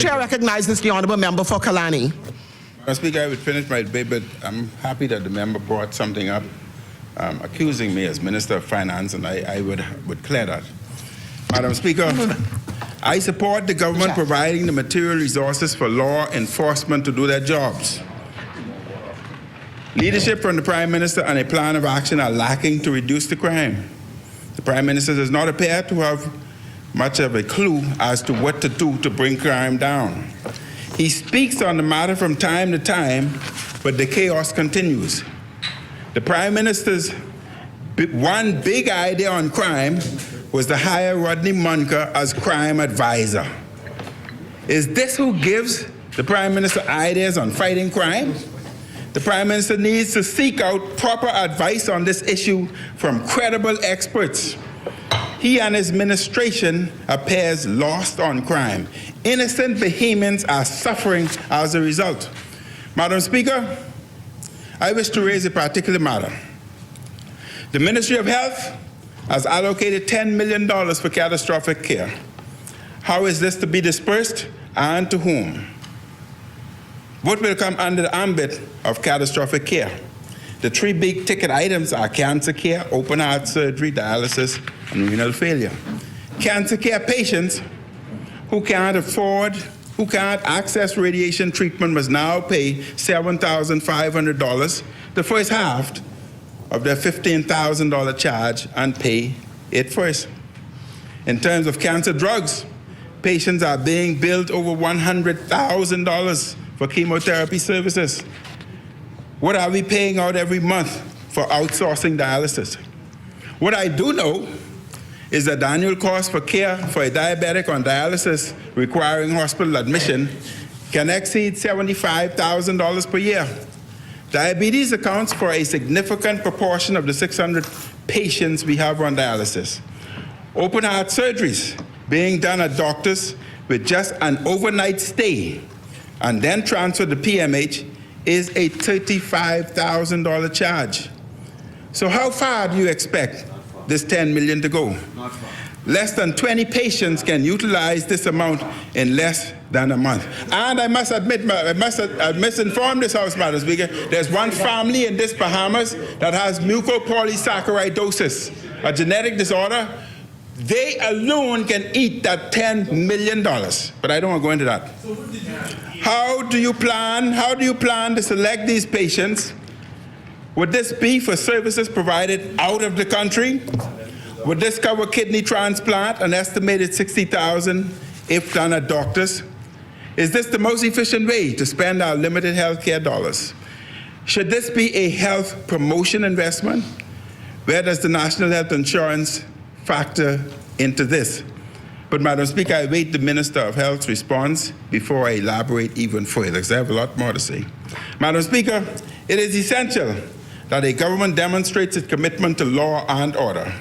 Chair recognizes the honourable member for Killarney. Madam Speaker, I would finish my debate, but I'm happy that the member brought something up accusing me as Minister of Finance, and I would clear that. Madam Speaker, I support the government providing the material resources for law enforcement to do their jobs. Leadership from the Prime Minister and a plan of action are lacking to reduce the crime. The Prime Minister does not appear to have much of a clue as to what to do to bring crime down. He speaks on the matter from time to time, but the chaos continues. The Prime Minister's one big idea on crime was to hire Rodney Munker as crime advisor. Is this who gives the Prime Minister ideas on fighting crime? The Prime Minister needs to seek out proper advice on this issue from credible experts. He and his administration appears lost on crime. Innocent Bahamians are suffering as a result. Madam Speaker, I wish to raise a particular matter. The Ministry of Health has allocated $10 million for catastrophic care. How is this to be dispersed and to whom? What will come under the ambit of catastrophic care? The three big ticket items are cancer care, open heart surgery, dialysis, and renal failure. Cancer care patients who can't access radiation treatment must now pay $7,500, the first half of their $15,000 charge, and pay it first. In terms of cancer drugs, patients are being billed over $100,000 for chemotherapy services. What are we paying out every month for outsourcing dialysis? What I do know is that the annual cost for care for a diabetic on dialysis requiring hospital admission can exceed $75,000 per year. Diabetes accounts for a significant proportion of the 600 patients we have on dialysis. Open heart surgeries being done at doctors with just an overnight stay and then transferred to PMH is a $35,000 charge. So how far do you expect this $10 million to go? Less than 20 patients can utilize this amount in less than a month. And I must admit, I misinformed this House, Madam Speaker. There's one family in this Bahamas that has mucopolysaccharidosis, a genetic disorder. They alone can eat that $10 million, but I don't want to go into that. How do you plan to select these patients? Would this be for services provided out of the country? Would this cover kidney transplant, an estimated $60,000 if done at doctors? Is this the most efficient way to spend our limited health care dollars? Should this be a health promotion investment? Where does the National Health Insurance factor into this? But Madam Speaker, I await the Minister of Health's response before I elaborate even further, because I have a lot more to say. Madam Speaker, it is essential that a government demonstrates its commitment to law and order.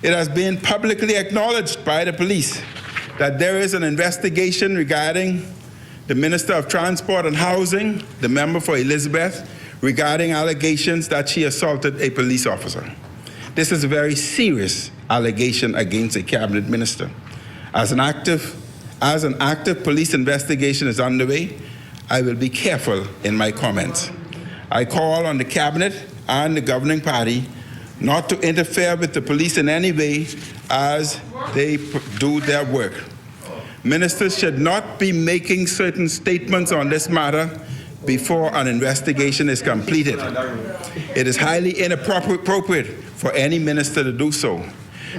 It has been publicly acknowledged by the police that there is an investigation regarding the Minister of Transport and Housing, the member for Elizabeth, regarding allegations that she assaulted a police officer. This is a very serious allegation against a cabinet minister. As an active police investigation is underway, I will be careful in my comments. I call on the cabinet and the governing party not to interfere with the police in any way as they do their work. Ministers should not be making certain statements on this matter before an investigation is completed. It is highly inappropriate for any minister to do so.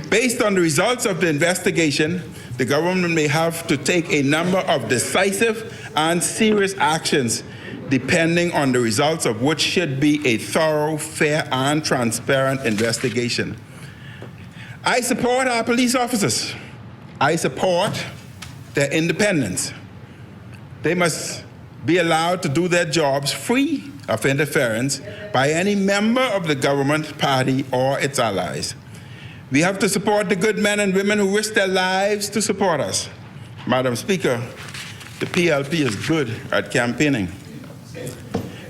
Based on the results of the investigation, the government may have to take a number of decisive and serious actions depending on the results of which should be a thorough, fair, and transparent investigation. I support our police officers. I support their independence. They must be allowed to do their jobs free of interference by any member of the government party or its allies. We have to support the good men and women who risk their lives to support us. Madam Speaker, the PLP is good at campaigning.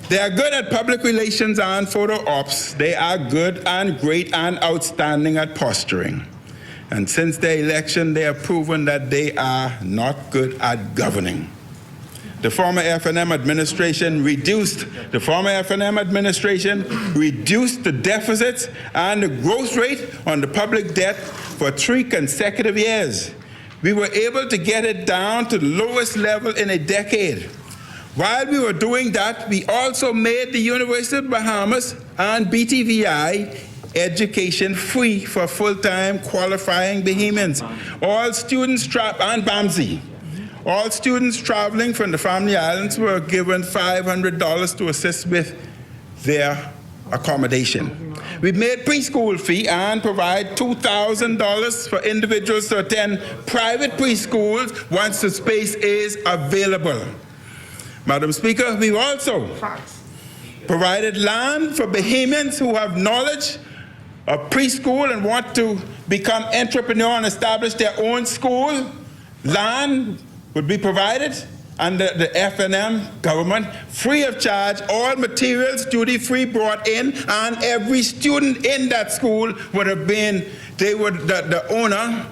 They are good at public relations and photo ops. They are good and great and outstanding at posturing. And since their election, they have proven that they are not good at governing. The former F&M administration reduced the deficits and the growth rate on the public debt for 3 consecutive years. We were able to get it down to the lowest level in a decade. While we were doing that, we also made the University of Bahamas and BTVI education free for full-time qualifying Bahamians. All students and BAMSI. All students traveling from the Family Islands were given $500 to assist with their accommodation. We made preschool fee and provide $2,000 for individuals to attend private preschools once the space is available. Madam Speaker, we also provided land for Bahamians who have knowledge of preschool and want to become entrepreneur and establish their own school. Land would be provided under the F&M government, free of charge, all materials duty-free brought in, and every student in that school would have been, the owner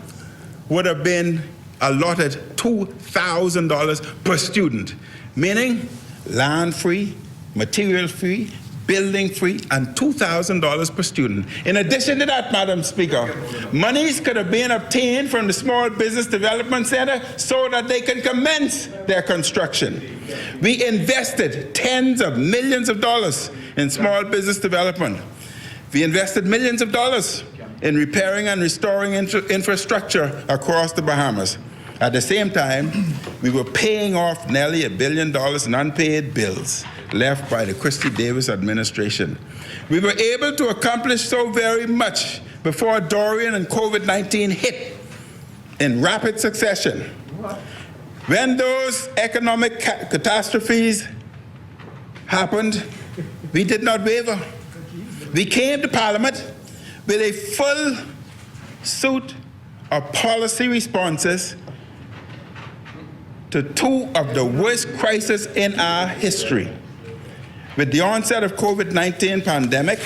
would have been allotted $2,000 per student, meaning land free, material free, building free, and $2,000 per student. In addition to that, Madam Speaker, monies could have been obtained from the Small Business Development Center so that they can commence their construction. We invested tens of millions of dollars in small business development. We invested millions of dollars in repairing and restoring infrastructure across the Bahamas. At the same time, we were paying off nearly $1 billion in unpaid bills left by the Christie Davis administration. We were able to accomplish so very much before Dorian and COVID-19 hit in rapid succession. When those economic catastrophes happened, we did not waver. We came to Parliament with a full suite of policy responses to 2 of the worst crises in our history. With the onset of COVID-19 pandemic,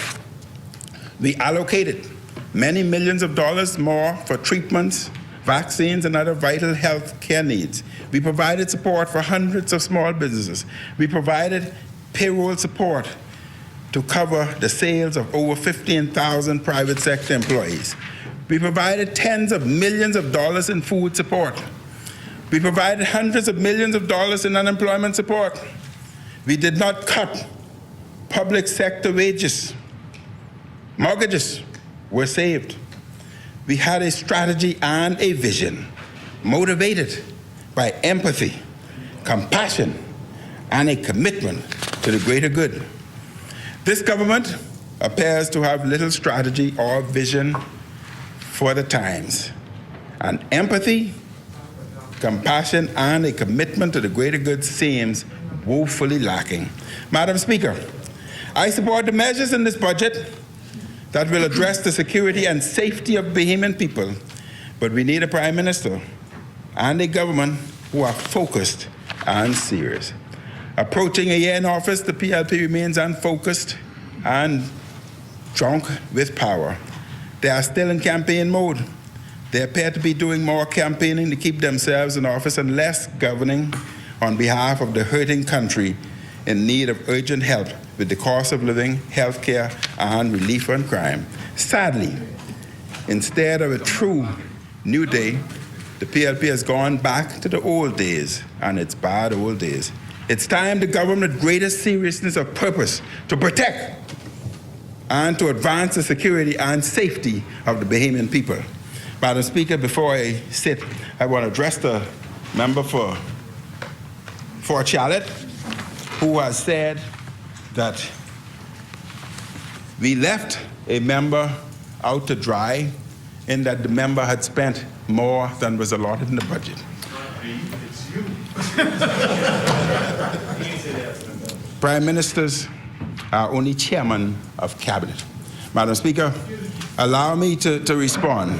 we allocated many millions of dollars more for treatments, vaccines, and other vital health care needs. We provided support for hundreds of small businesses. We provided payroll support to cover the sales of over 15,000 private sector employees. We provided tens of millions of dollars in food support. We provided hundreds of millions of dollars in unemployment support. We did not cut public sector wages. Mortgages were saved. We had a strategy and a vision motivated by empathy, compassion, and a commitment to the greater good. This government appears to have little strategy or vision for the times, and empathy, compassion, and a commitment to the greater good seems woefully lacking. Madam Speaker, I support the measures in this budget that will address the security and safety of Bahamian people, but we need a Prime Minister and a government who are focused and serious. Approaching a year in office, the PLP remains unfocused and drunk with power. They are still in campaign mode. They appear to be doing more campaigning to keep themselves in office and less governing on behalf of the hurting country in need of urgent help with the cost of living, health care, and relief on crime. Sadly, instead of a true new day, the PLP has gone back to the old days, and its bad old days. It's time to govern with greater seriousness of purpose to protect and to advance the security and safety of the Bahamian people. Madam Speaker, before I sit, I want to address the member for Charlotte, who has said that we left a member out to dry in that the member had spent more than was allotted in the budget. It's you. Prime Ministers are only chairman of cabinet. Madam Speaker, allow me to respond.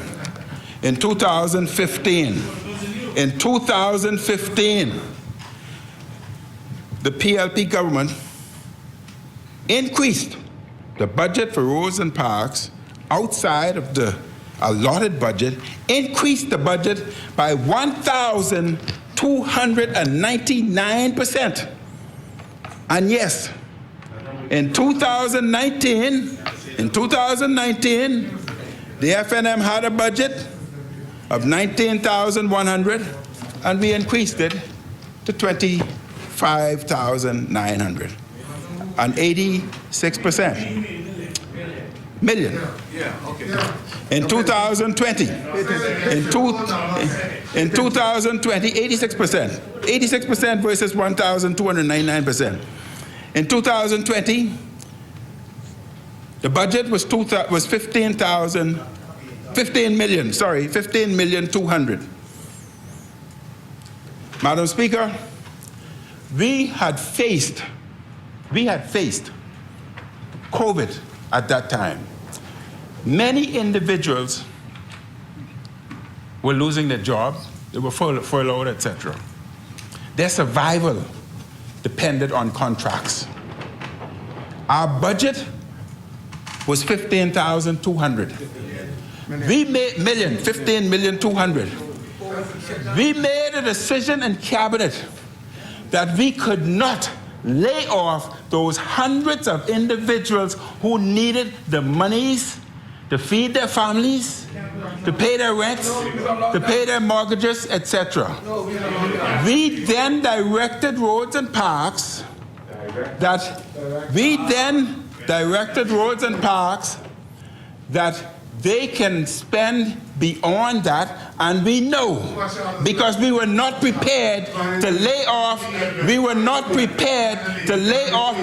In 2015, the PLP government increased the budget for roads and parks outside of the allotted budget, increased the budget by 1,299%. And yes, in 2019, the FNM had a budget of 19,100, and we increased it to 25,900, an 86%. Million. In 2020, in 2020, 86%. 86% versus 1,299%. In 2020, the budget was 15 million 200. Madam Speaker, we had faced COVID at that time. Many individuals were losing their job, they were furloughed, etc. Their survival depended on contracts. Our budget was 15,200. We made 15,200,000. We made a decision in cabinet that we could not lay off those hundreds of individuals who needed the monies to feed their families, to pay their rents, to pay their mortgages, etc. We then directed Roads and Parks that they can spend beyond that, and we know, because we were not prepared to lay off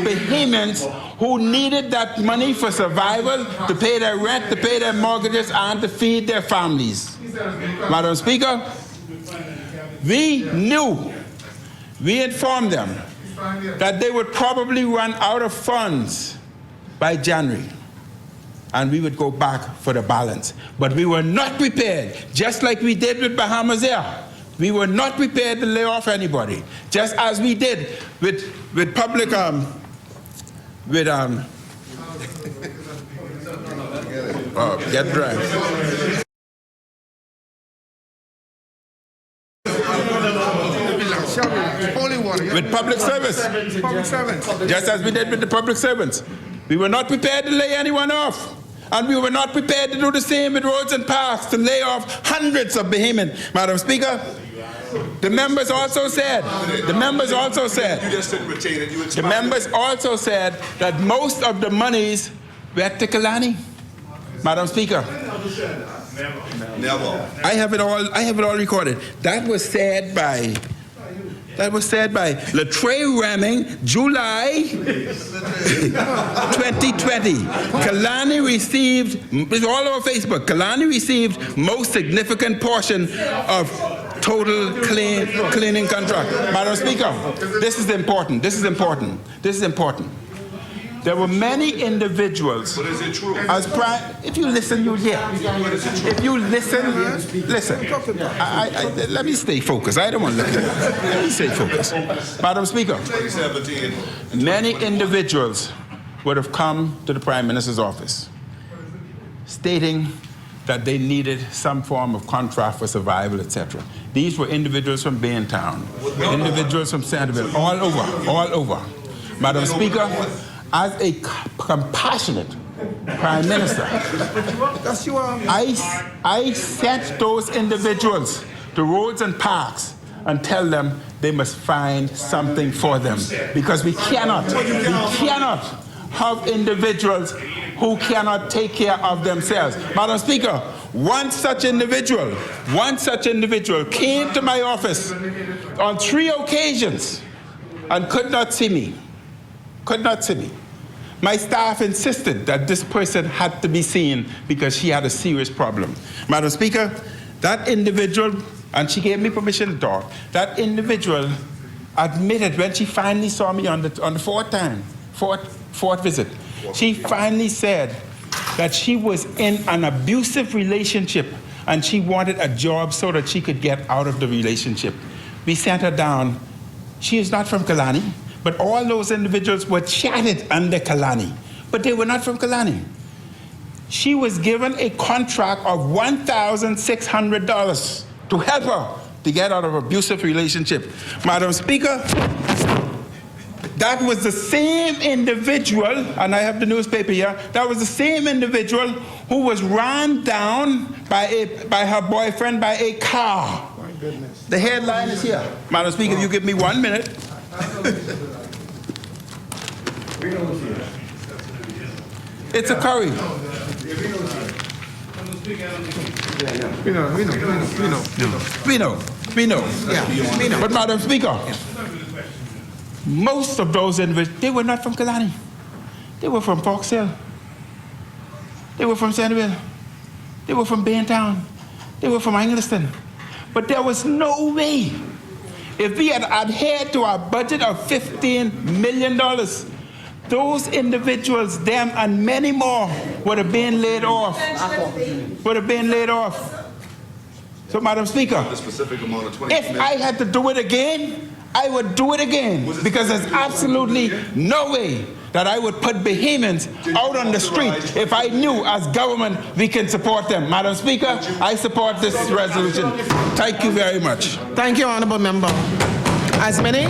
behemoths who needed that money for survival, to pay their rent, to pay their mortgages, and to feed their families. Madam Speaker, we informed them that they would probably run out of funds by January, and we would go back for the balance. But we were not prepared, just like we did with Bahamas Air. We were not prepared to lay off anybody, just as we did with public get dry. With public service, just as we did with the public servants. We were not prepared to lay anyone off. And we were not prepared to do the same with Roads and Parks, to lay off hundreds of behemoths. Madam Speaker, the members also said that most of the monies went to Killarney. Madam Speaker, never. I have it all recorded. That was said by Latrey Reming, July 2020. Killarney received, it's all over Facebook, Killarney received most significant portion of total cleaning contract. Madam Speaker, this is important. There were many individuals. But is it true? If you listen, you'll hear. If you listen. Let me stay focused. I don't want to look at it. Let me stay focused. Madam Speaker, 2017. Many individuals would have come to the Prime Minister's office stating that they needed some form of contract for survival, etc. These were individuals from Baintown, individuals from Centerville, all over. Madam Speaker, as a compassionate Prime Minister, I sent those individuals to Roads and Parks and tell them they must find something for them, because we cannot have individuals who cannot take care of themselves. Madam Speaker, one such individual came to my office on 3 occasions and could not see me. My staff insisted that this person had to be seen because she had a serious problem. Madam Speaker, that individual, and she gave me permission to talk, that individual admitted when she finally saw me on the fourth visit, she finally said that she was in an abusive relationship and she wanted a job so that she could get out of the relationship. We sent her down. She is not from Killarney. But all those individuals were chatted under Killarney, but they were not from Killarney. she was given a contract of $1,600 to help her to get out of an abusive relationship. Madam Speaker, that was the same individual, and I have the newspaper here, that was the same individual who was ran down by her boyfriend by a car. My goodness. The headline is here. Madam Speaker, if you give me 1 minute. It's a curry. We know. Yeah, But Madam Speaker, most of those individuals, they were not from Killarney. They were from Fox Hill. They were from Centerville. They were from Baintown. They were from Angleton. But there was no way, if we had adhered to our budget of $15 million, those individuals, them and many more, would have been laid off. So, Madam Speaker, The specific amount of 20 if I had to do it again, I would do it again, because there's absolutely no way that I would put Bahamians out on the street if I knew as government we can support them. Madam Speaker, I support this resolution. Thank you very much. Thank you, Honourable Member. As many?